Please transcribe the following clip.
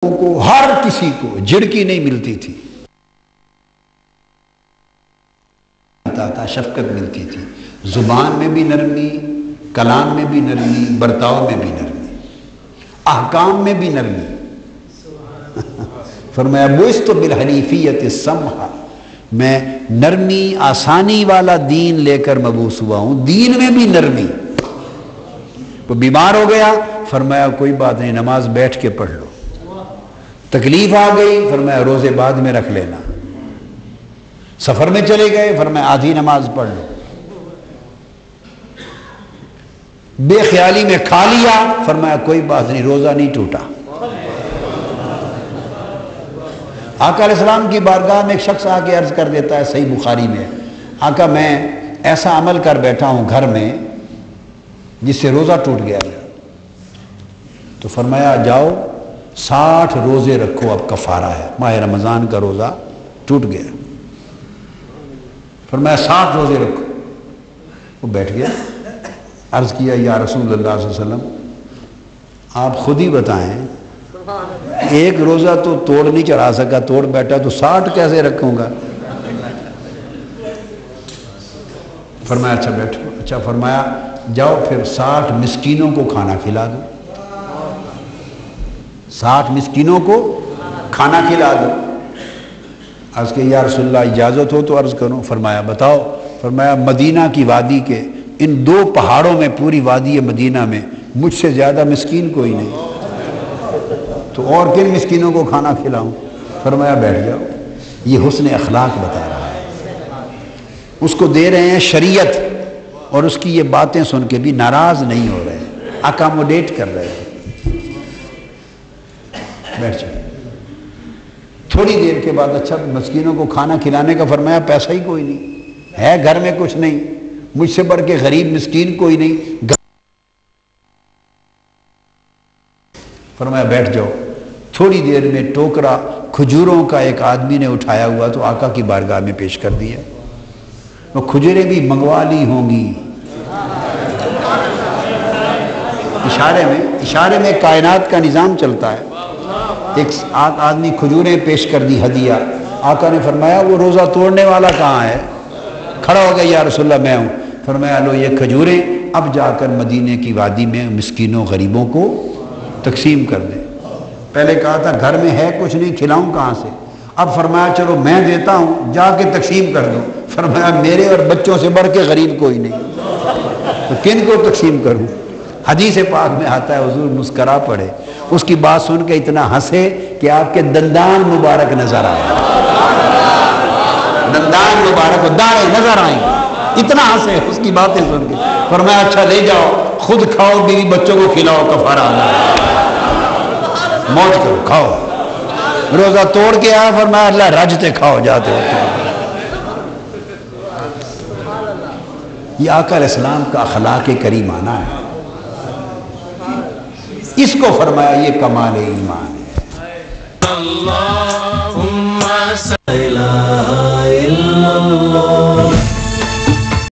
کو ہر کسی کو جھڑکی نہیں ملتی تھی، تھا شفقت ملتی تھی، زبان میں بھی نرمی، کلام میں بھی نرمی، برتاؤ میں بھی نرمی، احکام میں بھی نرمی۔ فرمایا بعثت بالحنیفیۃ السمحہ، میں نرمی آسانی والا دین لے کر مبعوث ہوا ہوں، دین میں بھی نرمی۔ وہ بیمار ہو گیا، فرمایا کوئی بات نہیں، نماز بیٹھ کے پڑھ لو۔ تکلیف آ گئی، فرمایا روزے بعد میں رکھ لینا۔ سفر میں چلے گئے، فرمایا آدھی نماز پڑھ لو۔ بے خیالی میں کھا لیا، فرمایا کوئی بات نہیں، روزہ نہیں ٹوٹا۔ آقا علیہ السلام کی بارگاہ میں ایک شخص آ کے عرض کر دیتا ہے، صحیح بخاری میں، آقا میں ایسا عمل کر بیٹھا ہوں گھر میں جس سے روزہ ٹوٹ گیا ہے۔ تو فرمایا جاؤ 60 روزے رکھو، اب کفارہ ہے، ماہ رمضان کا روزہ ٹوٹ گیا۔ فرمایا 60 روزے رکھو۔ وہ بیٹھ گیا، عرض کیا یا رسول اللہ صلی اللہ علیہ وسلم آپ خود ہی بتائیں، ایک روزہ تو توڑ نہیں چڑھا سکا، توڑ بیٹھا، تو 60 کیسے رکھوں گا؟ فرمایا اچھا بیٹھو۔ اچھا فرمایا جاؤ پھر 60 مسکینوں کو کھانا کھلا دو، 60 مسکینوں کو کھانا کھلا دو۔ عرض کہ یا رسول اللہ اجازت ہو تو عرض کروں؟ فرمایا بتاؤ۔ فرمایا مدینہ کی وادی کے ان 2 پہاڑوں میں، پوری وادی مدینہ میں مجھ سے زیادہ مسکین کوئی نہیں، تو اور کن مسکینوں کو کھانا کھلاؤں؟ فرمایا بیٹھ جاؤ۔ یہ حسن اخلاق بتا رہا ہے، اس کو دے رہے ہیں شریعت، اور اس کی یہ باتیں سن کے بھی ناراض نہیں ہو رہے، اکاموڈیٹ کر رہے ہیں۔ بیٹھ جاؤ۔ تھوڑی دیر کے بعد اچھا مسکینوں کو کھانا کھلانے کا، فرمایا پیسہ ہی کوئی نہیں ہے، گھر میں کچھ نہیں، مجھ سے بڑھ کے غریب مسکین کوئی نہیں۔ فرمایا بیٹھ جاؤ۔ تھوڑی دیر میں ٹوکرا کھجوروں کا ایک آدمی نے اٹھایا ہوا تو آقا کی بارگاہ میں پیش کر دیا۔ وہ کھجوریں بھی منگوا لی ہوں گی، اشارے میں کائنات کا نظام چلتا ہے۔ ایک آدمی کھجوریں پیش کر دی ہدیہ۔ آقا نے فرمایا وہ روزہ توڑنے والا کہاں ہے؟ کھڑا ہو گیا، یا رسول اللہ میں ہوں۔ فرمایا لو یہ کھجوریں، اب جا کر مدینے کی وادی میں مسکینوں غریبوں کو تقسیم کر دیں۔ پہلے کہا تھا گھر میں ہے کچھ نہیں، کھلاؤں کہاں سے؟ اب فرمایا چلو میں دیتا ہوں، جا کے تقسیم کر دو۔ فرمایا میرے اور بچوں سے بڑھ کے غریب کوئی نہیں، تو کن کو تقسیم کروں؟ حدیث پاک میں آتا ہے حضور مسکرا پڑے، اس کی بات سن کے اتنا ہنسے کہ آپ کے دندان مبارک نظر آئے، دندان مبارک داڑھیں نظر آئیں، اتنا ہنسے اس کی باتیں سن کے۔ فرمایا اچھا لے جاؤ، خود کھاؤ، بیوی بچوں کو کھلاؤ، کفارہ موج کرو، کھاؤ۔ روزہ توڑ کے آیا، فرمایا اللہ رجتے کھاؤ جاتے ہو۔ یہ آقا علیہ السلام کا اخلاق کریمانہ ہے، اس کو فرمایا یہ کمال ایمان ہے۔